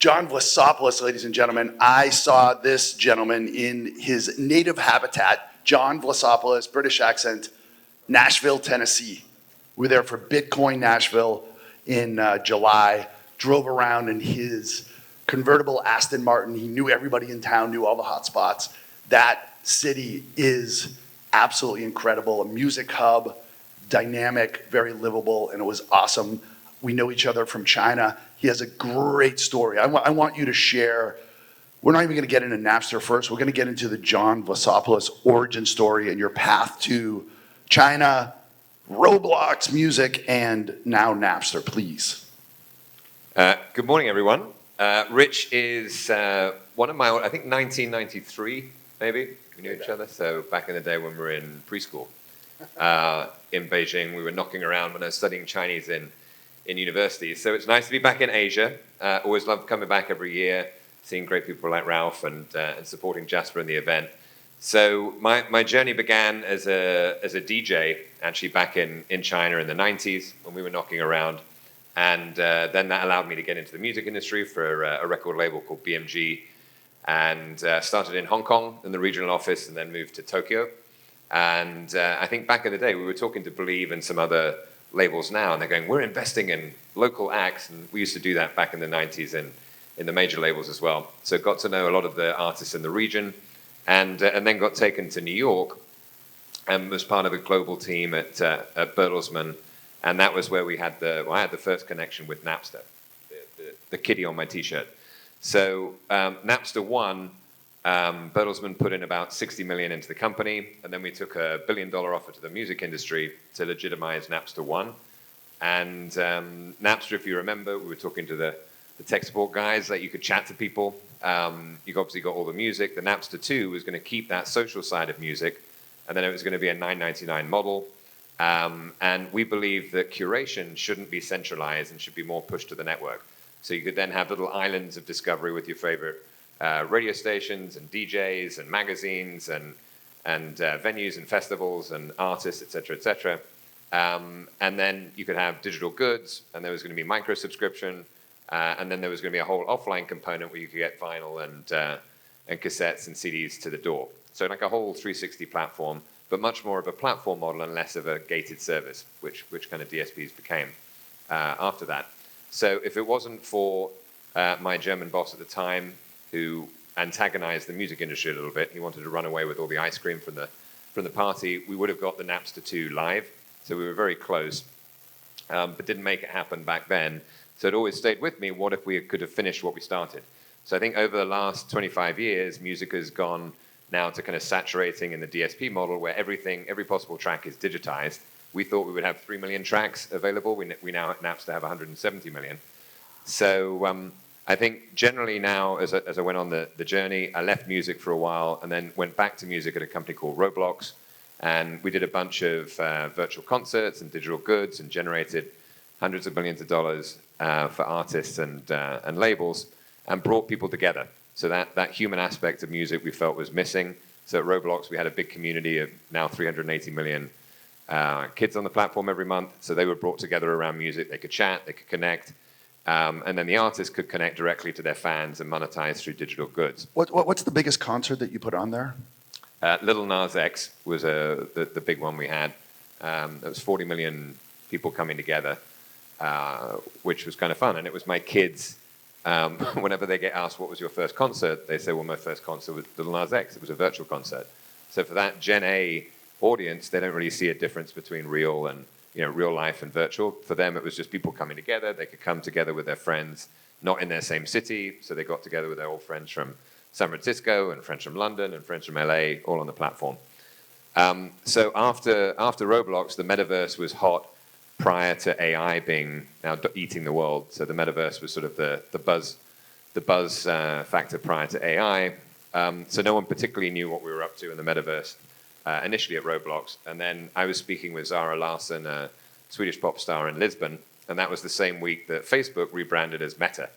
Jon Vlassopulos, ladies and gentlemen. I saw this gentleman in his native habitat, Jon Vlassopulos, British accent, Nashville, Tennessee. We were there for Bitcoin Nashville in July, drove around in his convertible Aston Martin. He knew everybody in town, knew all the hot spots. That city is absolutely incredible, a music hub, dynamic, very livable, and it was awesome. We know each other from China. He has a great story. I want you to share. We're not even going to get into Napster first. We're going to get into the Jon Vlassopulos origin story and your path to China, Roblox, music, and now Napster, please. Good morning, everyone. Rich is one of my, I think 1993, maybe, we knew each other. So back in the day when we were in preschool in Beijing, we were knocking around when I was studying Chinese in university. So it's nice to be back in Asia. Always love coming back every year, seeing great people like Ralph and supporting Jasper in the event. So my journey began as a DJ, actually back in China in the 90s when we were knocking around. And then that allowed me to get into the music industry for a record label called BMG, and started in Hong Kong in the regional office and then moved to Tokyo. And I think back in the day, we were talking to Believe and some other labels now, and they're going, we're investing in local acts. And we used to do that back in the 90s in the major labels as well. So got to know a lot of the artists in the region, and then got taken to New York and was part of a global team at Bertelsmann. And that was where I had the first connection with Napster, the kitty on my T-shirt. So Napster won. Bertelsmann put in about 60 million into the company, and then we took a $1 billion offer to the music industry to legitimize Napster One. And Napster, if you remember, we were talking to the tech support guys that you could chat to people. You obviously got all the music. The Napster 2 was going to keep that social side of music, and then it was going to be a $9.99 model. And we believe that curation shouldn't be centralized and should be more pushed to the network. So you could then have little islands of discovery with your favorite radio stations and DJs and magazines and venues and festivals and artists, et cetera, et cetera. And then you could have digital goods, and there was going to be micro subscription, and then there was going to be a whole offline component where you could get vinyl and cassettes and CDs to the door. So like a whole 360 platform, but much more of a platform model and less of a gated service, which kind of DSPs became after that. So if it wasn't for my German boss at the time, who antagonized the music industry a little bit, he wanted to run away with all the ice cream from the party, we would have got the Napster 2 live. So we were very close, but didn't make it happen back then. So it always stayed with me, what if we could have finished what we started? So I think over the last 25 years, music has gone now to kind of saturating in the DSP model where every possible track is digitized. We thought we would have 3 million tracks available. We now at Napster have 170 million. So I think generally now, as I went on the journey, I left music for a while and then went back to music at a company called Roblox. And we did a bunch of virtual concerts and digital goods and generated hundreds of millions of dollars for artists and labels and brought people together. So that human aspect of music we felt was missing. So at Roblox, we had a big community of now 380 million kids on the platform every month. So they were brought together around music. They could chat, they could connect. And then the artists could connect directly to their fans and monetize through digital goods. What's the biggest concert that you put on there? Lil Nas X was the big one we had. There was 40 million people coming together, which was kind of fun. And it was my kids. Whenever they get asked, what was your first concert? They say, well, my first concert was Lil Nas X. It was a virtual concert. So for that Gen A audience, they don't really see a difference between real and real life and virtual. For them, it was just people coming together. They could come together with their friends, not in their same city. So they got together with their old friends from San Francisco and friends from London and friends from LA, all on the platform. So after Roblox, the metaverse was hot prior to AI being now eating the world. So the metaverse was sort of the buzz factor prior to AI. So no one particularly knew what we were up to in the metaverse initially at Roblox. And then I was speaking with Zara Larsson, a Swedish pop star in Lisbon, and that was the same week that Facebook rebranded as Meta.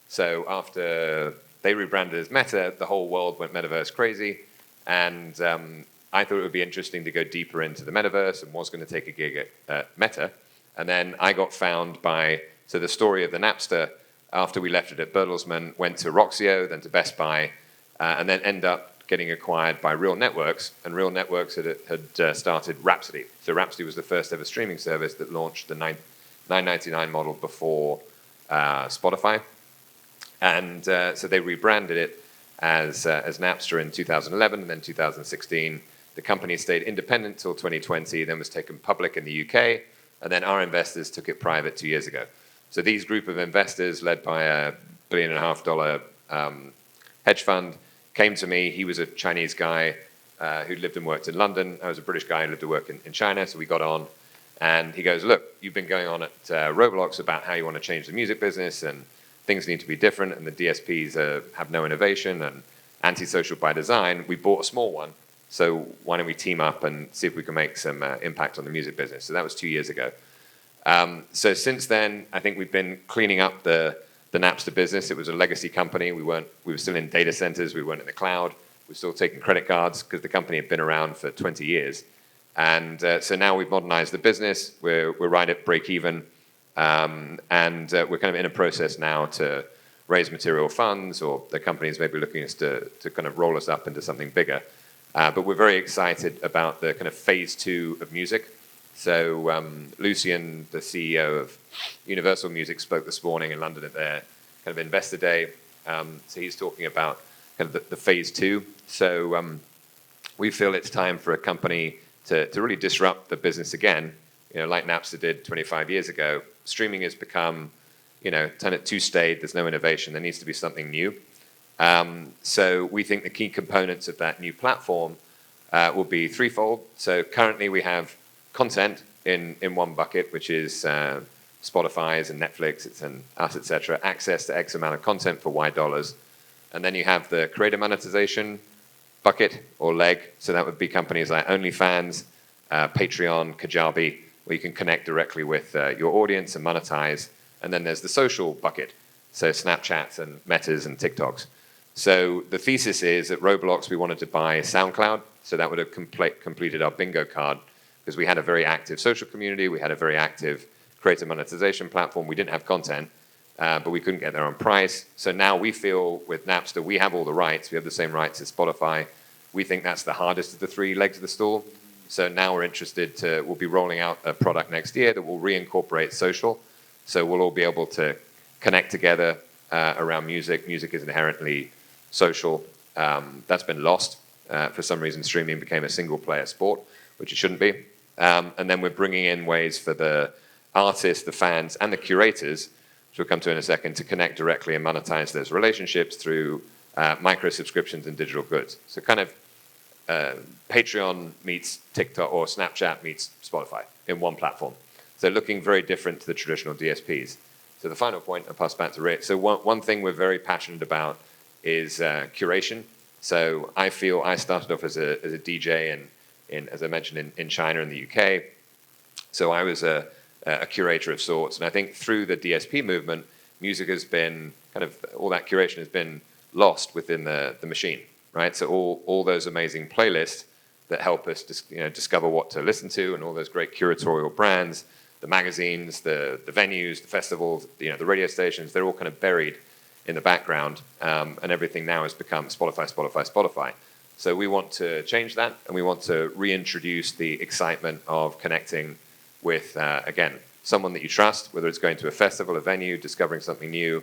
So after they rebranded as Meta, the whole world went metaverse crazy. And I thought it would be interesting to go deeper into the metaverse and was going to take a gig at Meta. And then I got found by, so the story of the Napster after we left it at Bertelsmann, went to Roxio, then to Best Buy, and then end up getting acquired by Real Networks. And Real Networks had started Rhapsody. So Rhapsody was the first ever streaming service that launched the $9.99 model before Spotify. And so they rebranded it as Napster in 2011, and then 2016. The company stayed independent till 2020, then was taken public in the UK, and then our investors took it private 2 years ago. So these group of investors, led by a $1.5 billion hedge fund, came to me. He was a Chinese guy who lived and worked in London. I was a British guy who lived and worked in China, so we got on. And he goes, look, you've been going on at Roblox about how you want to change the music business, and things need to be different, and the DSPs have no innovation and antisocial by design. We bought a small one, so why don't we team up and see if we can make some impact on the music business? So that was 2 years ago. So since then, I think we've been cleaning up the Napster business. It was a legacy company. We were still in data centers. We weren't in the cloud. We were still taking credit cards because the company had been around for 20 years. And so now we've modernized the business. We're right at break even. And we're kind of in a process now to raise material funds, or the companies may be looking us to kind of roll us up into something bigger. But we're very excited about the kind of phase 2 of music. So Lucian, the CEO of Universal Music, spoke this morning in London at their kind of investor day. So he's talking about kind of the phase 2. So we feel it's time for a company to really disrupt the business again, like Napster did 25 years ago. Streaming has become, kind of too staid. There's no innovation. There needs to be something new. So we think the key components of that new platform will be threefold. So currently we have content in one bucket, which is Spotify's and Netflix and us, etc. Access to X amount of content for Y dollars. And then you have the creator monetization bucket or leg. So that would be companies like OnlyFans, Patreon, Kajabi, where you can connect directly with your audience and monetize. And then there's the social bucket. So Snapchats and Metas and TikToks. So the thesis is at Roblox, we wanted to buy SoundCloud. So that would have completed our bingo card, because we had a very active social community. We had a very active creator monetization platform. We didn't have content, but we couldn't get there on price. So now we feel with Napster, we have all the rights. We have the same rights as Spotify. We think that's the hardest of the 3 legs of the stool. So now we're interested we'll be rolling out a product next year that will reincorporate social. So we'll all be able to connect together around music. Music is inherently social. That's been lost. For some reason, streaming became a single-player sport, which it shouldn't be. And then we're bringing in ways for the artists, the fans, and the curators, which we'll come to in a second, to connect directly and monetize those relationships through micro-subscriptions and digital goods. So kind of Patreon meets TikTok, or Snapchat meets Spotify in one platform. So looking very different to the traditional DSPs. So the final point, I'll pass back to Rick. So one thing we're very passionate about is curation. So I feel I started off as a DJ as I mentioned, in China and the UK. So I was a curator of sorts. And I think through the DSP movement, music has been kind of, all that curation has been lost within the machine, right? So all those amazing playlists that help us discover what to listen to, and all those great curatorial brands, the magazines, the venues, the festivals, the radio stations, they're all kind of buried in the background. And everything now has become Spotify, Spotify, Spotify. So we want to change that, and we want to reintroduce the excitement of connecting with, again, someone that you trust, whether it's going to a festival, a venue, discovering something new.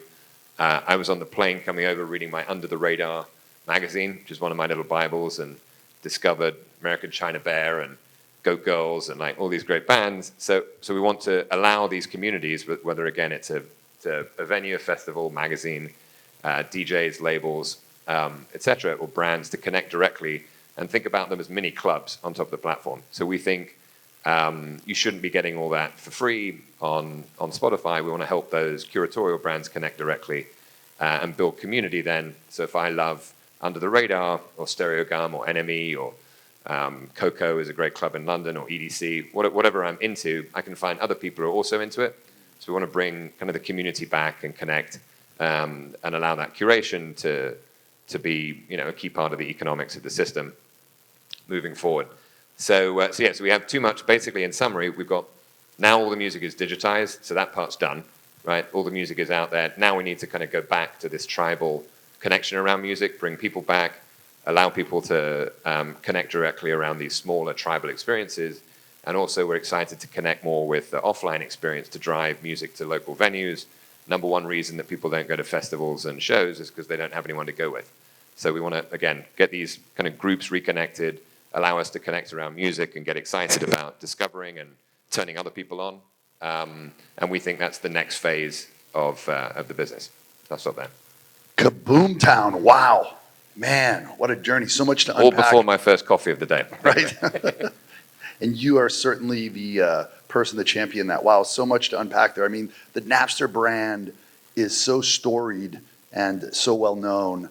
I was on the plane coming over reading my Under the Radar magazine, which is one of my little Bibles, and discovered American China Bear and Goat Girls and like all these great bands. So we want to allow these communities, whether again it's a venue, a festival, magazine, DJs, labels, etc., or brands, to connect directly and think about them as mini clubs on top of the platform. So we think you shouldn't be getting all that for free on Spotify. We want to help those curatorial brands connect directly and build community then. So if I love Under the Radar or Stereo Gum or NME or Coco is a great club in London, or EDC, whatever I'm into, I can find other people who are also into it. So we want to bring kind of the community back and connect and allow that curation to be a key part of the economics of the system moving forward. So we have too much. Basically, in summary, we've got now all the music is digitized, so that part's done. right? All the music is out there. Now we need to kind of go back to this tribal connection around music, bring people back, allow people to connect directly around these smaller tribal experiences. And also we're excited to connect more with the offline experience to drive music to local venues. Number one reason that people don't go to festivals and shows is because they don't have anyone to go with. So we want to, again, get these kind of groups reconnected, allow us to connect around music and get excited about discovering and turning other people on. And we think that's the next phase of the business. I'll stop there. Kaboom Town. Wow. Man, what a journey. So much to unpack. All before my first coffee of the day. Right? And you are certainly the person that championed that. Wow, so much to unpack there. I mean, the Napster brand is so storied and so well known,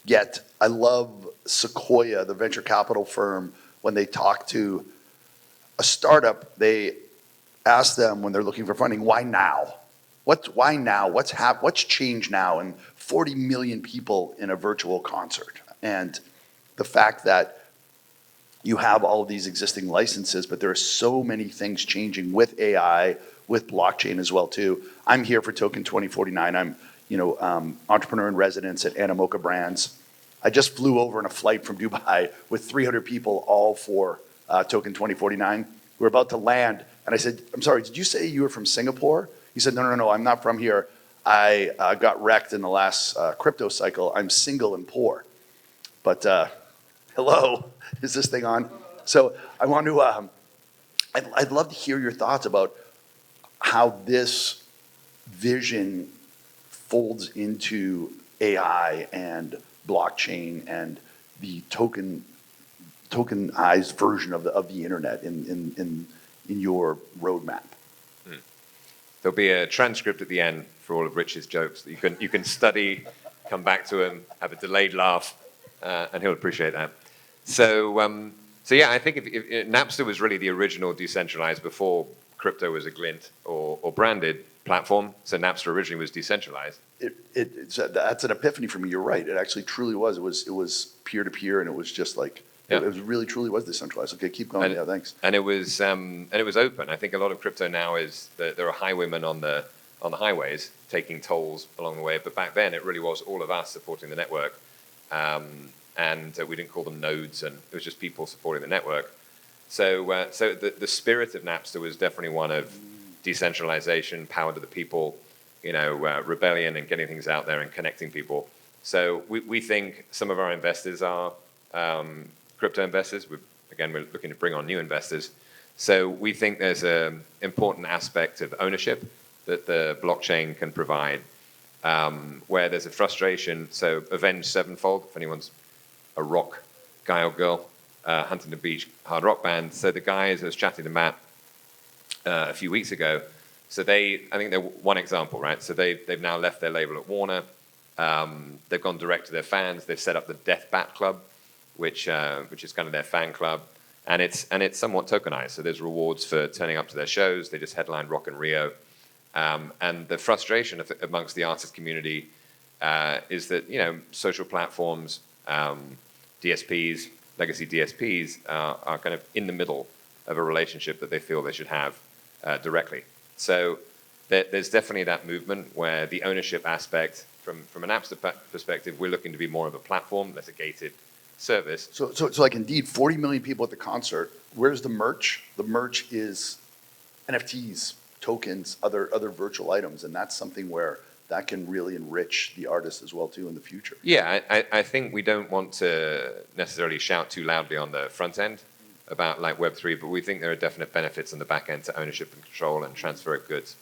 yet I love Sequoia, the venture capital firm, when they talk to a startup, they ask them when they're looking for funding, why now? Why now? What's changed now? And 40 million people in a virtual concert. And the fact that you have all of these existing licenses, but there are so many things changing with AI, with blockchain as well too. I'm here for Token 2049. I'm, entrepreneur in residence at Animoca Brands. I just flew over in a flight from Dubai with 300 people, all for Token 2049. We were about to land, and I said, "I'm sorry, did you say you were from Singapore?" He said, "No, I'm not from here. I got wrecked in the last crypto cycle. I'm single and poor." But hello, is this thing on? So I want to, I'd love to hear your thoughts about how this vision folds into AI and blockchain and the tokenized version of the internet in your roadmap. There'll be a transcript at the end for all of Rich's jokes that you can study, come back to him, have a delayed laugh, and he'll appreciate that. So yeah, I think if Napster was really the original decentralized before crypto was a glint or branded platform. So Napster originally was decentralized. That's an epiphany for me. You're right. It actually truly was. It was peer to peer, and it was just like it was really truly was decentralized. Okay, keep going. Yeah, thanks. And it was open. I think a lot of crypto now is that there are highwaymen on the highways taking tolls along the way. But back then, it really was all of us supporting the network. And we didn't call them nodes, and it was just people supporting the network. So the spirit of Napster was definitely one of decentralization, power to the people, rebellion and getting things out there and connecting people. So we think some of our investors are crypto investors. We're looking to bring on new investors. So we think there's an important aspect of ownership that the blockchain can provide, where there's a frustration. So Avenged Sevenfold, if anyone's a rock guy or girl, Huntington Beach hard rock band. So the guys, I was chatting to Matt a few weeks ago. So I think they're one example, right? So they've now left their label at Warner. They've gone direct to their fans. They've set up the Death Bat Club, which is kind of their fan club, and it's somewhat tokenized. So there's rewards for turning up to their shows. They just headlined Rock in Rio, and the frustration amongst the artist community is that social platforms, DSPs, legacy DSPs are kind of in the middle of a relationship that they feel they should have directly. So there's definitely that movement where the ownership aspect, from an Napster perspective, we're looking to be more of a platform that's a gated service. So like indeed, 40 million people at the concert. Where's the merch? The merch is NFTs, tokens, other virtual items, and that's something where that can really enrich the artist as well too in the future. Yeah, I think we don't want to necessarily shout too loudly on the front end about like Web3, but we think there are definite benefits on the back end to ownership and control and transfer of goods.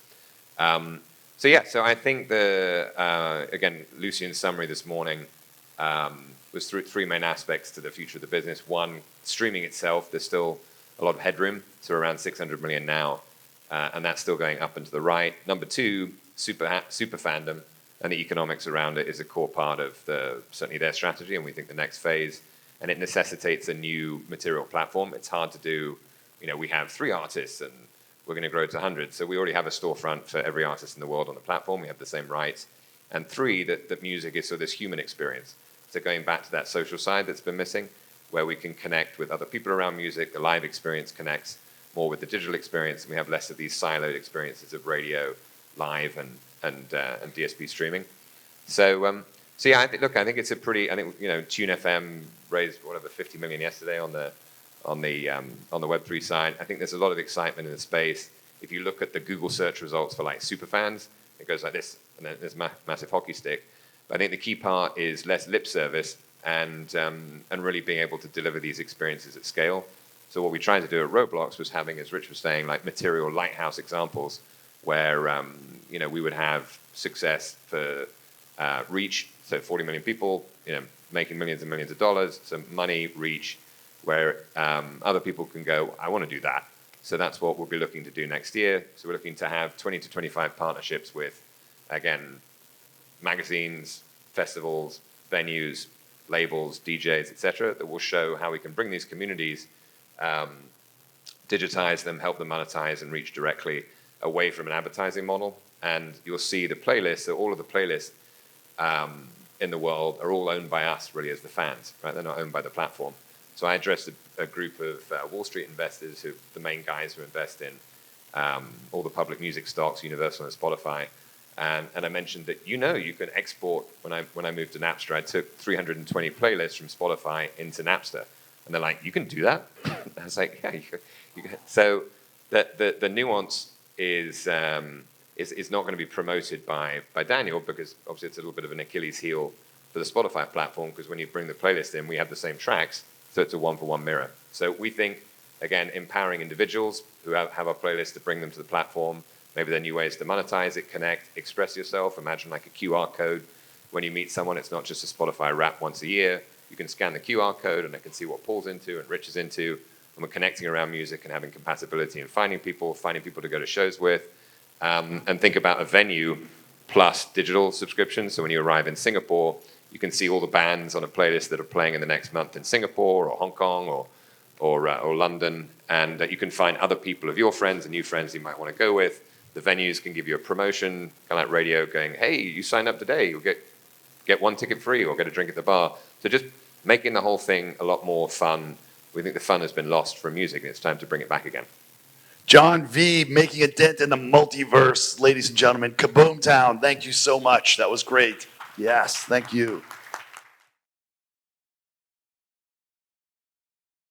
So I think again, Lucian's summary this morning was three main aspects to the future of the business. One, streaming itself, there's still a lot of headroom, so around 600 million now, and that's still going up and to the right. Number two, super fandom, and the economics around it is a core part of certainly their strategy, and we think the next phase. And it necessitates a new material platform. It's hard to do. We have 3 artists, and we're going to grow to 100. So we already have a storefront for every artist in the world on the platform. We have the same rights. And 3, that music is this human experience. So going back to that social side that's been missing, where we can connect with other people around music, the live experience connects more with the digital experience, and we have less of these siloed experiences of radio, live and DSP streaming. So yeah, I think it's a pretty. I think Tune FM raised whatever 50 million yesterday on the Web3 side. I think there's a lot of excitement in the space. If you look at the Google search results for like superfans, it goes like this, and then there's massive hockey stick. But I think the key part is less lip service and really being able to deliver these experiences at scale. So what we tried to do at Roblox was having, as Rich was saying, like material lighthouse examples where we would have success for reach, so 40 million people, making millions and millions of dollars, so money, reach, where other people can go, I want to do that. So that's what we'll be looking to do next year. So we're looking to have 20 to 25 partnerships with, again, magazines, festivals, venues, labels, DJs, etc., that will show how we can bring these communities, digitize them, help them monetize and reach directly away from an advertising model. And you'll see the playlists, so all of the playlists in the world are all owned by us, really, as the fans, right? They're not owned by the platform. So I addressed a group of Wall Street investors, who the main guys who invest in all the public music stocks, Universal and Spotify. And I mentioned that you can export. When I moved to Napster, I took 320 playlists from Spotify into Napster, and they're like, "You can do that?" I was like, "Yeah, you can." So the nuance is not going to be promoted by Daniel, because obviously it's a little bit of an Achilles heel for the Spotify platform, because when you bring the playlist in, we have the same tracks, so it's a one-for-one mirror. So we think, again, empowering individuals who have our playlist to bring them to the platform. Maybe there are new ways to monetize it, connect, express yourself. Imagine like a QR code. When you meet someone, it's not just a Spotify wrap once a year. You can scan the QR code and I can see what Paul's into and Rich is into. And we're connecting around music and having compatibility and finding people to go to shows with. And think about a venue plus digital subscription. So when you arrive in Singapore, you can see all the bands on a playlist that are playing in the next month in Singapore or Hong Kong or London. And you can find other people of your friends and new friends you might want to go with. The venues can give you a promotion, kind of like radio, going, hey, you signed up today, you'll get one ticket free or get a drink at the bar. So just making the whole thing a lot more fun. We think the fun has been lost from music, and it's time to bring it back again. John V, making a dent in the multiverse, ladies and gentlemen. Kaboom Town, thank you so much. That was great. Yes, thank you.